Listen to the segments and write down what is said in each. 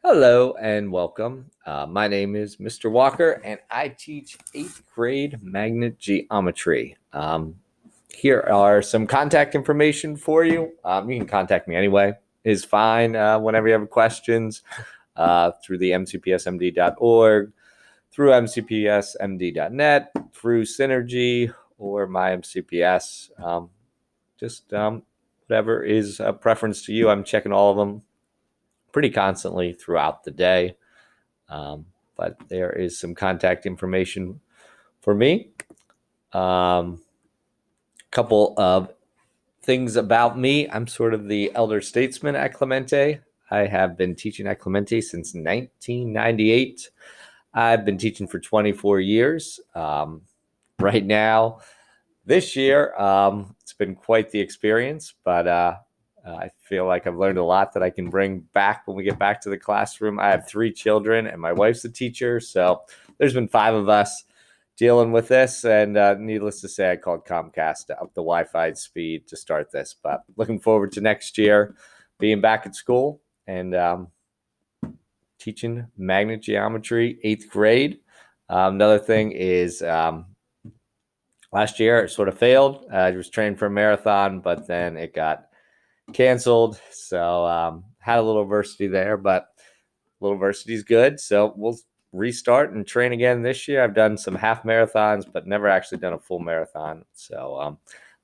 Hello and welcome. My name is Mr. Walker, and I teach 8th grade magnet geometry. Here are some contact information for you. You can contact me anyway, is fine whenever you have questions through the mcpsmd.org, through mcpsmd.net, through Synergy or my MCPS. Just whatever is a preference to you. I'm checking all of them pretty constantly throughout the day. But there is some contact information for me. Couple of things about me. I'm sort of the elder statesman at Clemente. I have been teaching at Clemente since 1998. I've been teaching for 24 years. Right now, this year, it's been quite the experience, but I feel like I've learned a lot that I can bring back when we get back to the classroom. I have 3 children, and my wife's a teacher, so there's been 5 of us dealing with this. And needless to say, I called Comcast to up the Wi-Fi speed to start this. But looking forward to next year being back at school and teaching magnet geometry, 8th grade. Another thing is last year it sort of failed. I was training for a marathon, but then it got canceled. So had a little adversity there, but a little adversity is good. So we'll restart and train again this year. I've done some half marathons, but never actually done a full marathon. So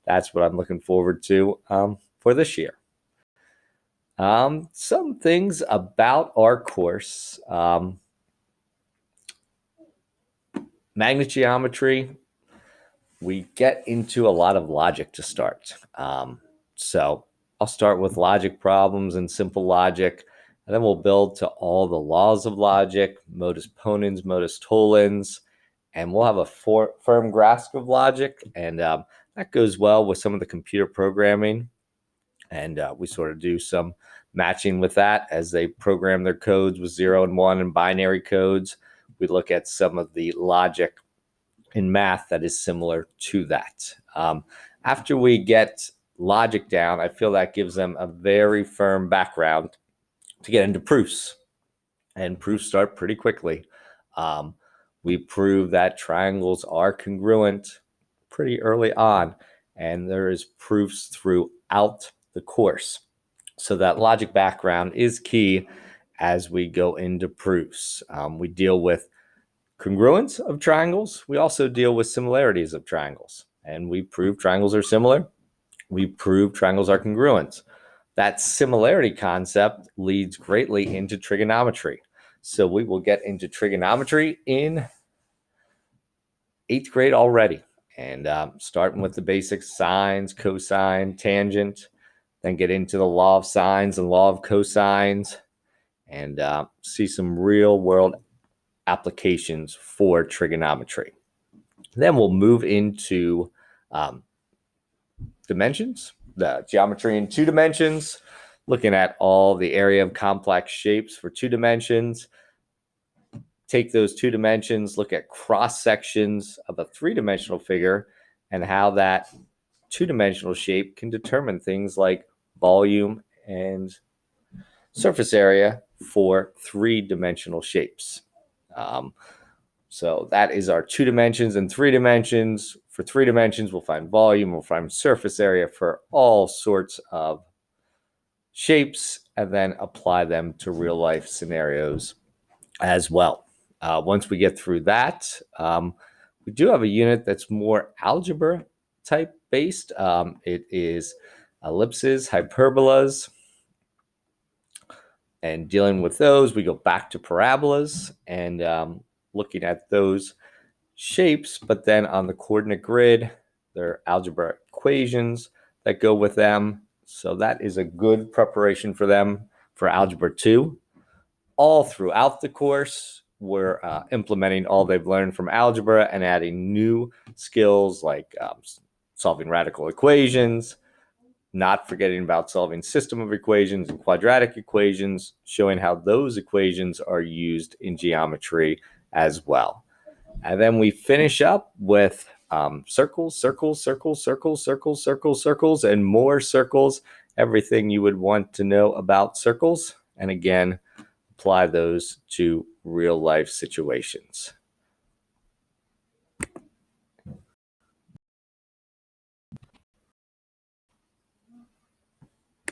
that's what I'm looking forward to for this year. Some things about our course. Magnet geometry, we get into a lot of logic to start. So I'll start with logic problems and simple logic, and then we'll build to all the laws of logic, modus ponens, modus tollens, and we'll have a firm grasp of logic. And that goes well with some of the computer programming. And we sort of do some matching with that as they program their codes with 0 and 1 and binary codes. We look at some of the logic in math that is similar to that. After we get logic down, I feel that gives them a very firm background to get into proofs. And proofs start pretty quickly. We prove that triangles are congruent pretty early on, and there is proofs throughout the course. So that logic background is key as we go into proofs. We deal with congruence of triangles. We also deal with similarities of triangles, and we prove triangles are similar. We prove triangles are congruent. That similarity concept leads greatly into trigonometry. So we will get into trigonometry in 8th grade already, and starting with the basic sines, cosine, tangent, then get into the law of sines and law of cosines, and see some real world applications for trigonometry. Then we'll move into dimensions, the geometry in 2 dimensions, looking at all the area of complex shapes for 2 dimensions. Take those 2 dimensions, look at cross sections of a 3-dimensional figure and how that 2-dimensional shape can determine things like volume and surface area for 3-dimensional shapes. So that is our 2 dimensions and 3 dimensions. For 3 dimensions, we'll find volume, we'll find surface area for all sorts of shapes, and then apply them to real life scenarios as well. Once we get through that, we do have a unit that's more algebra type based. It is ellipses, hyperbolas, and dealing with those, we go back to parabolas and looking at those shapes, but then on the coordinate grid, there are algebra equations that go with them. So that is a good preparation for them for Algebra 2. All throughout the course, we're implementing all they've learned from algebra and adding new skills like solving radical equations, not forgetting about solving system of equations and quadratic equations, showing how those equations are used in geometry as well. And then we finish up with circles, circles, circles, circles, circles, circles, circles, and more circles, everything you would want to know about circles. And again, apply those to real life situations.